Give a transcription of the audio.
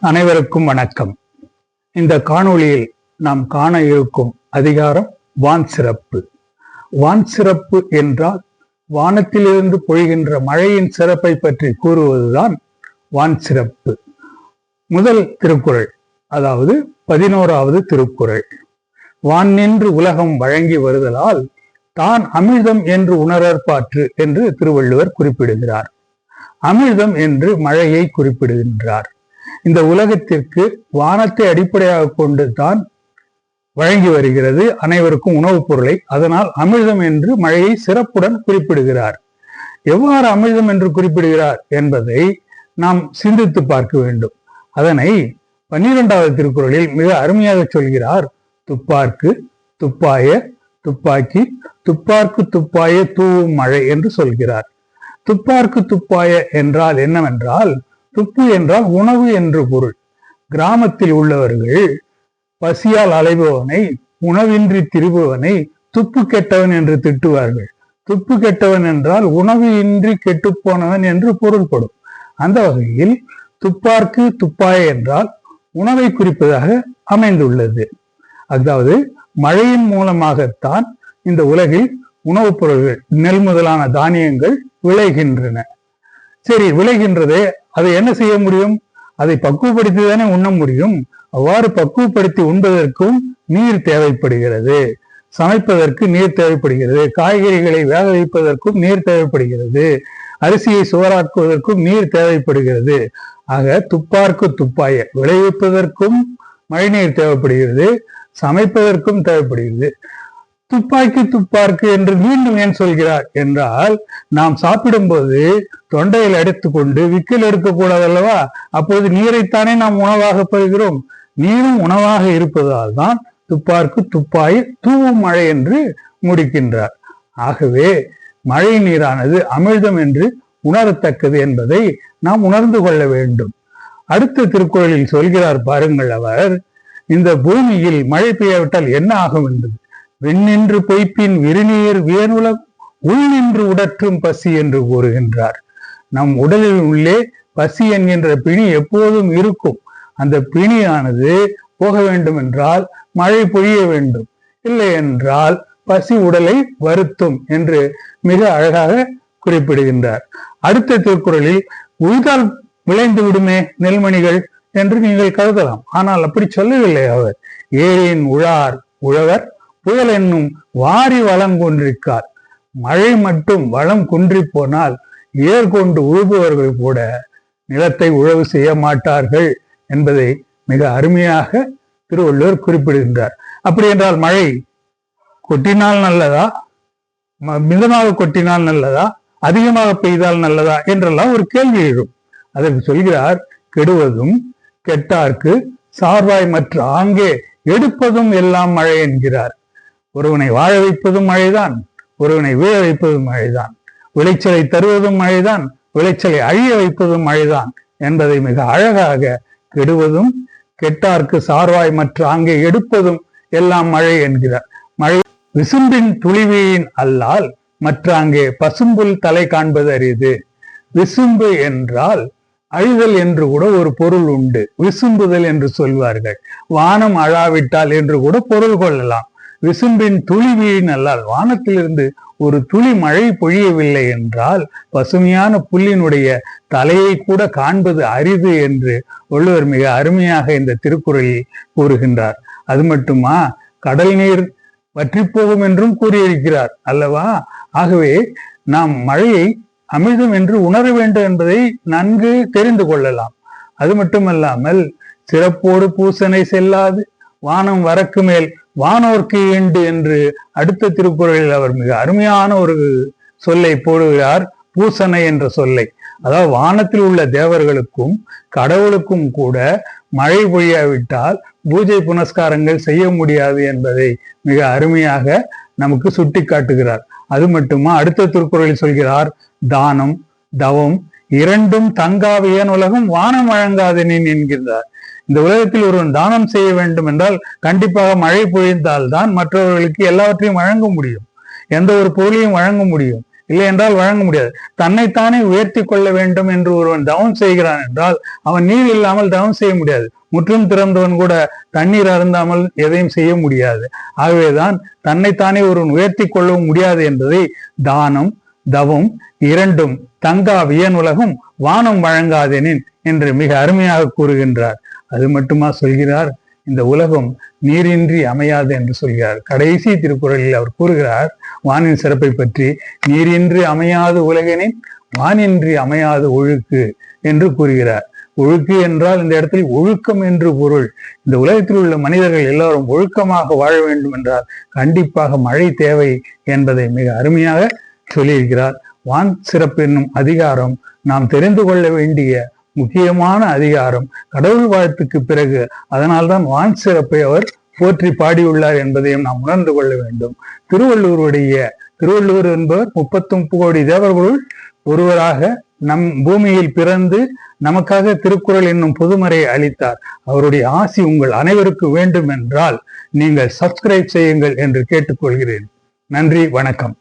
அனைவருக்கும் வணக்கம். இந்த காணொளியில் நாம் காண இருக்கும் அதிகாரம் வான் சிறப்பு. வான் சிறப்பு என்றால் வானத்திலிருந்து பொழிகின்ற மழையின் சிறப்பை பற்றி கூறுவதுதான் வான் சிறப்பு. முதல் திருக்குறள், அதாவது 11வது திருக்குறள். வான் நின்று உலகம் வழங்கி வருதலால் தான் அமிழ்தம் என்று உணரற்பாற்று என்று திருவள்ளுவர் குறிப்பிடுகிறார். அமிழ்தம் என்று மழையை குறிப்பிடுகின்றார். இந்த உலகத்திற்கு வானத்தை அடிப்படையாக கொண்டு தான் வழங்கி வருகிறது அனைவருக்கும் உணவுப் பொருளை. அதனால் அமிழ்தம் என்று மழையை சிறப்புடன் குறிப்பிடுகிறார். எவ்வாறு அமிழ்தம் என்று குறிப்பிடுகிறார் என்பதை நாம் சிந்தித்து பார்க்க வேண்டும். அதனை 12வது திருக்குறளில் மிக அருமையாக சொல்கிறார். துப்பார்க்கு துப்பாய துப்பாக்கி துப்பார்க்கு துப்பாய தூவும் மழை என்று சொல்கிறார். துப்பார்க்கு துப்பாய என்றால் என்னவென்றால், துப்பு என்றால் உணவு என்று பொருள். கிராமத்தில் உள்ளவர்கள் பசியால் அலைபவனை, உணவின்றி திரிபவனை துப்பு கெட்டவன் என்று திட்டுவார்கள். துப்பு கெட்டவன் என்றால் உணவு இன்றி கெட்டுப்போனவன் என்று பொருள்படும். அந்த வகையில் துப்பார்க்கு துப்பாய என்றால் உணவை குறிப்பதாக அமைந்துள்ளது. அதாவது மழையின் மூலமாகத்தான் இந்த உலகில் உணவுப் பொருள்கள், நெல் முதலான தானியங்கள் விளைகின்றன. சரி, விளைகின்றதே, அதை என்ன செய்ய முடியும்? அதை பக்குவப்படுத்தி தானே உண்ண முடியும். அவ்வாறு பக்குவப்படுத்தி உண்பதற்கும் நீர் தேவைப்படுகிறது. சமைப்பதற்கு நீர் தேவைப்படுகிறது. காய்கறிகளை வேக வைப்பதற்கும் நீர் தேவைப்படுகிறது. அரிசியை சோறாக்குவதற்கும் நீர் தேவைப்படுகிறது. ஆக துப்பார்க்கு துப்பாய, விளைவிப்பதற்கும் மழைநீர் தேவைப்படுகிறது, சமைப்பதற்கும் தேவைப்படுகிறது. துப்பாக்கி துப்பார்க்கு என்று மீண்டும் ஏன் சொல்கிறார் என்றால், நாம் சாப்பிடும்போது தொண்டையில் அடைத்துக்கொண்டு விக்கல் எடுக்கக்கூடாது அல்லவா? அப்போது நீரைத்தானே நாம் உணவாக பெறுகிறோம். நீரும் உணவாக இருப்பதால் தான் துப்பார்க்கு துப்பாய தூவும் மழை என்று முடிக்கின்றார். ஆகவே மழை நீரானது அமிழ்தம் என்று உணரத்தக்கது என்பதை நாம் உணர்ந்து கொள்ள வேண்டும். அடுத்த திருக்குறளில் சொல்கிறார் பாருங்கள் அவர், இந்த பூமியில் மழை பெய்யாவிட்டால் என்ன ஆகும் என்பது. வெண்ணின்று பொய்ப்பின் விருநீர் வியனுலகம் உள் நின்று உடற்றும் பசி என்று கூறுகின்றார். நம் உடலில் உள்ளே பசி என்கின்ற பிணி எப்போதும் இருக்கும். அந்த பிணியானது போக வேண்டும் என்றால் மழை பொழிய வேண்டும், இல்லை என்றால் பசி உடலை வருத்தும் என்று மிக அழகாக குறிப்பிடுகின்றார். அடுத்த திருக்குறளில் உய்தால் விளைந்து விடுமே நெல்மணிகள் என்று நீங்கள் கருதலாம். ஆனால் அப்படி சொல்லவில்லை அவர். ஏரியின் உழார் உழவர் புயல் என்னும் வாரி வளம் கொன்றிருக்கார். மழை மட்டும் வளம் குன்றி போனால் ஏற்கொண்டு உழுபவர்கள் கூட நிலத்தை உழவு செய்ய மாட்டார்கள் என்பதை மிக அருமையாக திருவள்ளுவர் குறிப்பிடுகின்றார். அப்படி என்றால் மழை கொட்டினால் நல்லதா, மிதமாக கொட்டினால் நல்லதா, அதிகமாக பெய்தால் நல்லதா என்றெல்லாம் ஒரு கேள்வி எழும். அதற்கு சொல்கிறார், கெடுவதும் கெட்டார்க்கு சார்வாய் மற்ற ஆங்கே எடுப்பதும் எல்லாம் மழை என்கிறார். ஒருவனை வாழ வைப்பதும் மழைதான், ஒருவனை வீழ வைப்பதும் மழைதான், விளைச்சலை தருவதும் மழைதான், விளைச்சலை அழிய வைப்பதும் மழைதான் என்பதை மிக அழகாக, கெடுவதும் கெட்டார்க்கு சார்வாய் மற்ற அங்கே எடுப்பதும் எல்லாம் மழை என்கிறார். மழை விசும்பின் துளிவியின் அல்லால் மற்ற அங்கே பசும்புல் தலை காண்பது அரிது. விசும்பு என்றால் அழிதல் என்று கூட ஒரு பொருள் உண்டு. விசும்புதல் என்று சொல்வார்கள். வானம் அழாவிட்டால் என்று கூட பொருள் கொள்ளலாம். விசும்பின் துளி வீழினல்லால், வானத்திலிருந்து ஒரு துளி மழை பொழியவில்லை என்றால் பசுமையான புல்லினுடைய தலையை கூட காண்பது அரிது என்று வள்ளுவர் மிக அருமையாக இந்த திருக்குறளில் கூறுகின்றார். அது மட்டுமா, கடல் நீர் வற்றி போகும் என்றும் கூறியிருக்கிறார் அல்லவா? ஆகவே நாம் மழையை அமிழ்தம் என்று உணர வேண்டும் என்பதை நன்கு தெரிந்து கொள்ளலாம். அது மட்டுமல்லாமல், சிறப்போடு பூசனை செல்லாது வானம் வரக்கு மேல் வானோர்க்கு ஈண்டு என்று அடுத்த திருக்குறளில் அவர் மிக அருமையான ஒரு சொல்லை போடுகிறார், பூசனை என்ற சொல்லை. அதாவது வானத்தில் உள்ள தேவர்களுக்கும் கடவுளுக்கும் கூட மழை பொழியாவிட்டால் பூஜை புனஸ்காரங்கள் செய்ய முடியாது என்பதை மிக அருமையாக நமக்கு சுட்டி காட்டுகிறார். அது மட்டுமா, அடுத்த திருக்குறளில் சொல்கிறார், தானம் தவம் இரண்டும் தங்காவியன் உலகம் வானம் வழங்காதனின் என்கிறார். இந்த உலகத்தில் ஒருவன் தானம் செய்ய வேண்டும் என்றால் கண்டிப்பாக மழை பொழிந்தால்தான் மற்றவர்களுக்கு எல்லாவற்றையும் வழங்க முடியும், எந்த ஒரு பொருளையும் வழங்க முடியும். இல்லை என்றால் வழங்க முடியாது. தன்னைத்தானே உயர்த்தி கொள்ள வேண்டும் என்று ஒருவன் தவம் செய்கிறான் என்றால் அவன் நீர் இல்லாமல் தவம் செய்ய முடியாது. முற்றும் திறந்தவன் கூட தண்ணீர் அருந்தாமல் எதையும் செய்ய முடியாது. ஆகவேதான் தன்னைத்தானே ஒருவன் உயர்த்தி கொள்ளவும் முடியாது என்பதை தானம் தவம் இரண்டும் தங்கா வியனுலகும் வானம் வழங்காதெனின் என்று மிக அருமையாக கூறுகின்றார். அது மட்டுமா சொல்கிறார், இந்த உலகம் நீரின்றி அமையாது என்று சொல்கிறார். கடைசி திருக்குறளில் அவர் கூறுகிறார் வானின் சிறப்பை பற்றி, நீரின்றி அமையாது உலகெனின் வானின்றி அமையாது ஒழுக்கு என்று கூறுகிறார். ஒழுக்கு என்றால் இந்த இடத்தில் ஒழுக்கம் என்று பொருள். இந்த உலகத்தில் உள்ள மனிதர்கள் எல்லாரும் ஒழுக்கமாக வாழ வேண்டும் என்றால் கண்டிப்பாக மழை தேவை என்பதை மிக அருமையாக சொல்லியிருக்கிறார். வான் சிறப்பு என்னும் அதிகாரம் நாம் தெரிந்து கொள்ள வேண்டிய முக்கியமான அதிகாரம். கடவுள் வாழ்த்துக்கு பிறகு அதனால்தான் வான் சிறப்பை அவர் போற்றி பாடியுள்ளார் என்பதையும் நாம் உணர்ந்து கொள்ள வேண்டும். திருவள்ளுவர் என்பவர் 39 கோடி தேவர்களுள் ஒருவராக நம் பூமியில் பிறந்து நமக்காக திருக்குறள் என்னும் பொதுமறையை அளித்தார். அவருடைய ஆசி உங்கள் அனைவருக்கு வேண்டும் என்றால் நீங்கள் சப்ஸ்கிரைப் செய்யுங்கள் என்று கேட்டுக்கொள்கிறேன். நன்றி, வணக்கம்.